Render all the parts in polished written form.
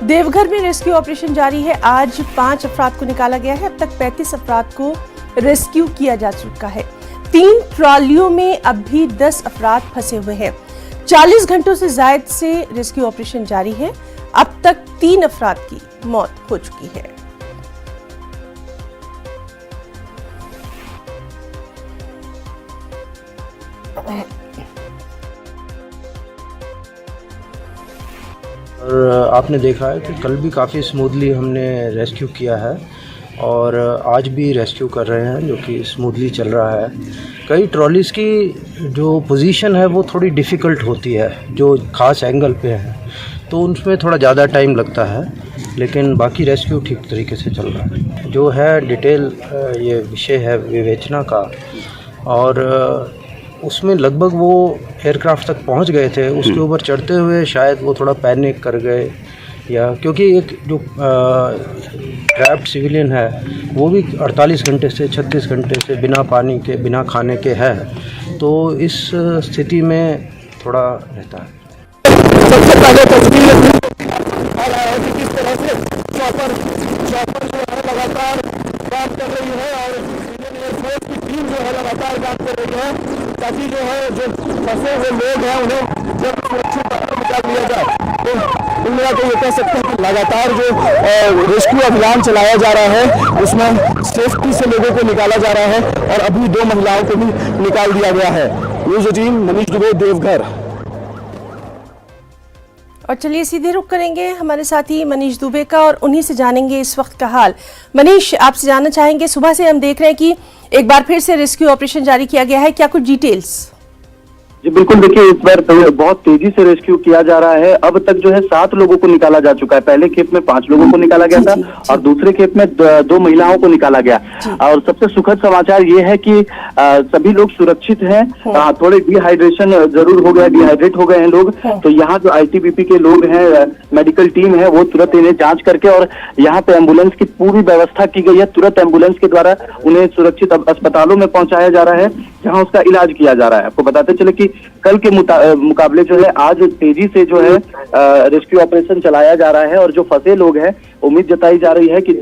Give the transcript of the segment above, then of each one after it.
देवघर में rescue operation जारी है। आज 5 अफराद को निकाला गया है। अब तक 35 अफराद को रेस्क्यू किया जा चुका है। 3 ट्रॉलियों में अब भी 10 अफराद फंसे हुए हैं। 40 घंटों से ज्यादा से रेस्क्यू ऑपरेशन जारी है। अब तक 3 अफराद की मौत हो चुकी है। और आपने देखा है कि कल भी काफ़ी स्मूथली हमने रेस्क्यू किया है और आज भी रेस्क्यू कर रहे हैं, जो कि स्मूथली चल रहा है। कई ट्रॉलीज़ की जो पोजीशन है वो थोड़ी डिफ़िकल्ट होती है, जो ख़ास एंगल पे है, तो उसमें थोड़ा ज़्यादा टाइम लगता है, लेकिन बाकी रेस्क्यू ठीक तरीके से चल रहा है। जो है डिटेल ये विषय है विवेचना का, और उसमें लगभग वो एयरक्राफ्ट तक पहुंच गए थे। उसके ऊपर चढ़ते हुए शायद वो थोड़ा पैनिक कर गए, या क्योंकि एक जो ट्रैप्ड सिविलियन है वो भी 48 घंटे से 36 घंटे से बिना पानी के बिना खाने के है, तो इस स्थिति में थोड़ा रहता है। सबसे पहले तस्वीर आ रहा है कि किस तरह से चॉपर जो है लगातार काम कर रही है और इंडियन एयरफोर्स की टीम जो है लगातार काम कर रही है, ताकि जो है जो फंसे हुए लोग हैं उन्हें जब सुरक्षित बाहर निकाल दिया जाए। तो इनमें तो ये कह सकते हैं कि लगातार जो रेस्क्यू अभियान चलाया जा रहा है उसमें सेफ्टी से लोगों को निकाला जा रहा है, और अभी 2 महिलाओं को भी निकाल दिया गया है। न्यूज़ 18 मनीष दुबे, देवघर। और चलिए सीधे रुख करेंगे हमारे साथी मनीष दुबे का और उन्हीं से जानेंगे इस वक्त का हाल। मनीष, आपसे जानना चाहेंगे, सुबह से हम देख रहे हैं कि एक बार फिर से रेस्क्यू ऑपरेशन जारी किया गया है, क्या कुछ डिटेल्स? जी बिल्कुल, देखिए इस बार बहुत तेजी से रेस्क्यू किया जा रहा है। अब तक जो है 7 लोगों को निकाला जा चुका है। पहले खेप में 5 लोगों को निकाला गया था और दूसरे खेप में 2 महिलाओं को निकाला गया। और सबसे सुखद समाचार ये है कि सभी लोग सुरक्षित हैं। थोड़े डिहाइड्रेशन जरूर हो गया, डिहाइड्रेट हो गए हैं लोग। तो यहाँ जो ITBP के लोग हैं, मेडिकल टीम है, वो तुरंत इन्हें जांच करके, और यहाँ पे एम्बुलेंस की पूरी व्यवस्था की गई है। तुरंत एम्बुलेंस के द्वारा उन्हें सुरक्षित अस्पतालों में पहुंचाया जा रहा है, जहाँ उसका इलाज किया जा रहा है। आपको बताते चले कि कल के मुकाबले जो है आज तेजी से जो है रेस्क्यू ऑपरेशन चलाया जा रहा है, और जो फंसे लोग हैं उम्मीद जताई जा रही है कि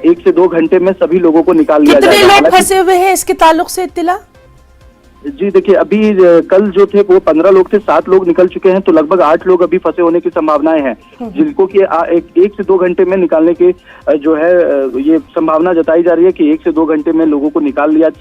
1 से 2 घंटे में सभी लोगों को निकाल लिया जाएगा। कितने लोग फंसे हुए हैं इसके ताल्लुक से इत्तिला? जी देखिए, अभी कल जो थे वो 15 लोग थे, 7 लोग निकल चुके हैं, तो लगभग 8 लोग अभी फंसे होने की संभावनाएं हैं, जिनको कि 1 से 2 घंटे में निकालने की जो है ये संभावना जताई जा रही है कि 1 से 2 घंटे में लोगों को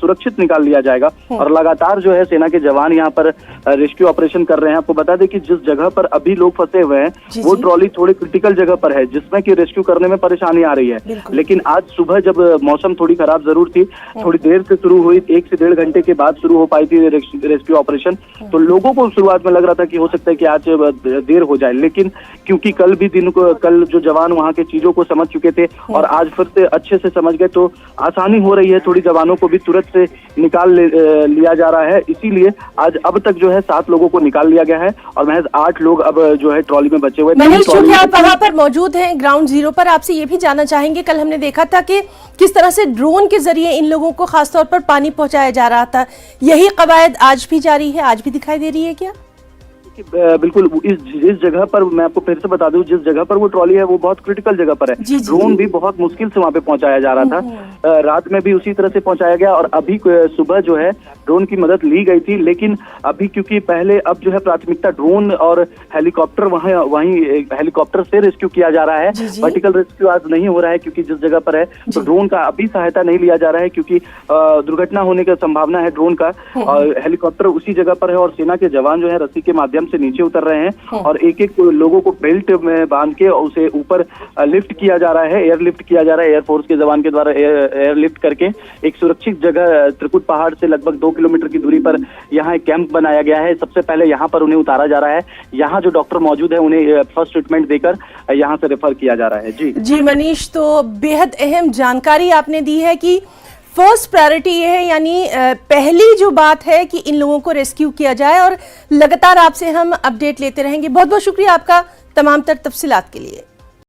सुरक्षित निकाल लिया जाएगा। और लगातार जो है सेना के जवान यहाँ पर रेस्क्यू ऑपरेशन कर रहे हैं। आपको बता दें कि जिस जगह पर अभी लोग फंसे हुए हैं वो ट्रॉली थोड़ी क्रिटिकल जगह पर है, जिसमें कि रेस्क्यू करने में परेशानी आ रही है। लेकिन आज सुबह जब मौसम थोड़ी खराब जरूर थी, थोड़ी देर से शुरू हुई, 1 से 1.5 घंटे के बाद शुरू हो पाई थी रेस्क्यू ऑपरेशन, तो लोगों को शुरुआत में लग रहा था कि हो सकता है कि आज देर हो जाए, लेकिन क्योंकि कल जो जवान वहां के चीजों को समझ चुके थे और आज फिर से अच्छे से समझ गए, तो आसानी हो रही है। थोड़ी जवानों को भी तुरंत से निकाल लिया जा रहा है। इसीलिए आज अब तक जो है 7 लोगों को निकाल लिया गया है और महज 8 लोग अब जो है ट्रॉली में बचे हुए। मनीष, चूंकि आप वहां पर मौजूद हैं ग्राउंड जीरो पर, आपसे ये भी जानना चाहेंगे, कल हमने देखा था कि किस तरह से ड्रोन के जरिए इन लोगों को खासतौर पर पानी पहुंचाया जा रहा था, यही कवायद आज भी जारी है, आज भी दिखाई दे रही है क्या? बिल्कुल, जिस जगह पर मैं आपको फिर से बता दूं, जिस जगह पर वो ट्रॉली है वो बहुत क्रिटिकल जगह पर है। ड्रोन भी बहुत मुश्किल से वहां पे पहुंचाया जा रहा था। रात में भी उसी तरह से पहुंचाया गया, और अभी सुबह जो है ड्रोन की मदद ली गई थी। लेकिन अभी क्योंकि पहले अब जो है प्राथमिकता ड्रोन और हेलीकॉप्टर, वहीं हेलीकॉप्टर से रेस्क्यू किया जा रहा है। वर्टिकल रेस्क्यू आज नहीं हो रहा है क्योंकि जिस जगह पर है तो ड्रोन का अभी सहायता नहीं लिया जा रहा है, क्योंकि दुर्घटना होने की संभावना है ड्रोन का। और हेलीकॉप्टर उसी जगह पर है और सेना के जवान जो है रस्सी के माध्यम से नीचे उतर रहे हैं और एक-एक लोगों को बेल्ट में बांध के उसे ऊपर लिफ्ट किया जा रहा है, एयर लिफ्ट किया जा रहा है। एयरफोर्स के जवान के द्वारा एयर लिफ्ट करके एक सुरक्षित जगह त्रिकुट पहाड़ से लगभग 2 किलोमीटर की दूरी पर यहाँ एक कैंप बनाया गया है। सबसे पहले यहाँ पर उन्हें उतारा जा रहा है। यहाँ जो डॉक्टर मौजूद है उन्हें फर्स्ट ट्रीटमेंट देकर यहाँ से रेफर किया जा रहा है। जी मनीष, तो बेहद अहम जानकारी आपने दी है कि फर्स्ट प्रायोरिटी ये है, यानी पहली जो बात है कि इन लोगों को रेस्क्यू किया जाए, और लगातार आपसे हम अपडेट लेते रहेंगे। बहुत बहुत शुक्रिया आपका तमाम तर तफसीलात के लिए।